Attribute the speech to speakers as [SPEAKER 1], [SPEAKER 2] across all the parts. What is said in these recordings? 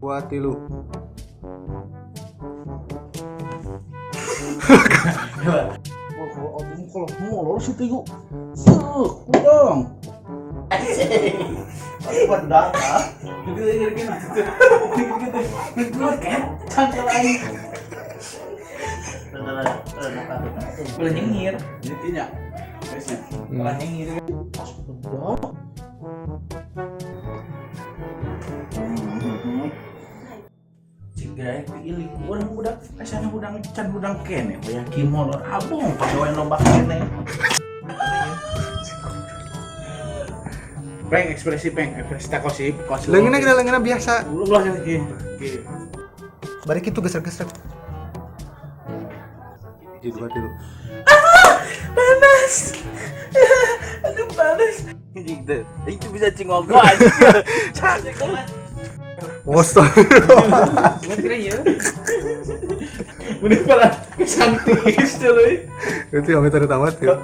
[SPEAKER 1] Buat tilu.
[SPEAKER 2] Oh, kalau molor sih tuh yuk. Udang.
[SPEAKER 3] Buat data. Gini. Kuat kan? Cangkel aing. Boleh nyengir.
[SPEAKER 2] Ini tinyak. Guysnya.
[SPEAKER 3] Boleh nyengir.
[SPEAKER 2] Segera pilih orang budak asana budang can budang kene we yakin molor abong pagawe loba kene. Peng ekspresi takosip.
[SPEAKER 1] Leungina biasa.
[SPEAKER 2] Ulah lagi.
[SPEAKER 1] Bari kitu geser-geser. Di dua tilu.
[SPEAKER 3] Panas. Aduh panas.
[SPEAKER 2] Gitu. Itu bisa cingol gua aja. Cantik banget.
[SPEAKER 1] Astaga.
[SPEAKER 3] Kira ya.
[SPEAKER 2] Bener pala kesantis dulu.
[SPEAKER 1] Itu yang kita tamat ya.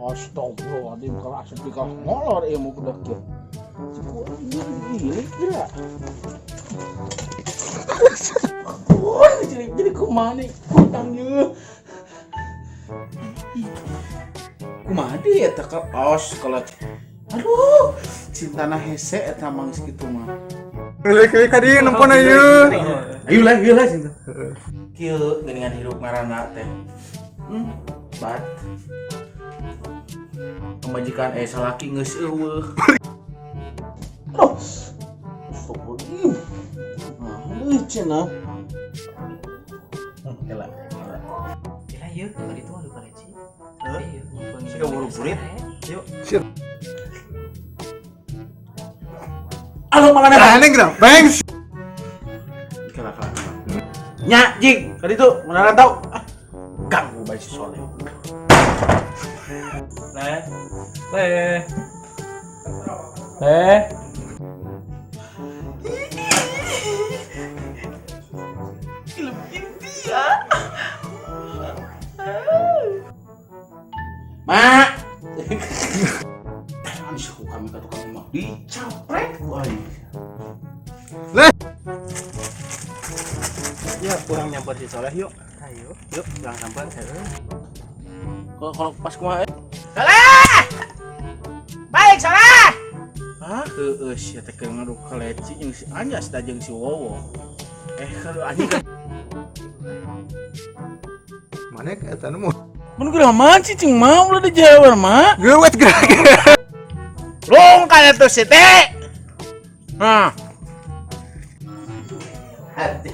[SPEAKER 2] Astagfirullahaladzim, kalau asal dikah molor mau budak ya. Gila. Wah, jadi kemana hutangnya? Kumaha dia tak os kalau aduh cinta na hese eta mangis kitu mah.
[SPEAKER 1] Lek ka dieu nempon ayeuna.
[SPEAKER 2] Ayolah cinta. Kieu geuningan hirup ngaranna teh. Bat. Pemajikan salaki geus eueuh. Aduh. Astagfirullah. Nah, cenah. Kela.
[SPEAKER 3] Kira ya, tadi itu ada kaleci. Iya,
[SPEAKER 2] Sudah buru kulit. Yuk.
[SPEAKER 1] Siap.
[SPEAKER 2] Alo mana
[SPEAKER 1] Aneh gitu. Bangs.
[SPEAKER 2] Kela. Nya, Jing. Tadi tuh mana tahu. Ganggu bae si Soleh. Film India. Mak. Jangan disuruh kami ke tukang emak. Dicaprek wah.
[SPEAKER 3] Ya, kurang nyamper si Soleh yuk. Ayo, yuk, pulang sampai saya.
[SPEAKER 2] Kalau pas kumaha
[SPEAKER 3] Soleh! Baik, Soleh!
[SPEAKER 2] hah heeh sia teh keur ngaruk kaleci jeung si Anjas da jeung si Wowo. Kalau anjing kan
[SPEAKER 1] Mana ka eta nu?
[SPEAKER 2] mun geura man sih cing mau ulah dijawab mah.
[SPEAKER 1] Geuwet gerak.
[SPEAKER 2] Long kana tuh si teh. Nah.
[SPEAKER 3] Hati.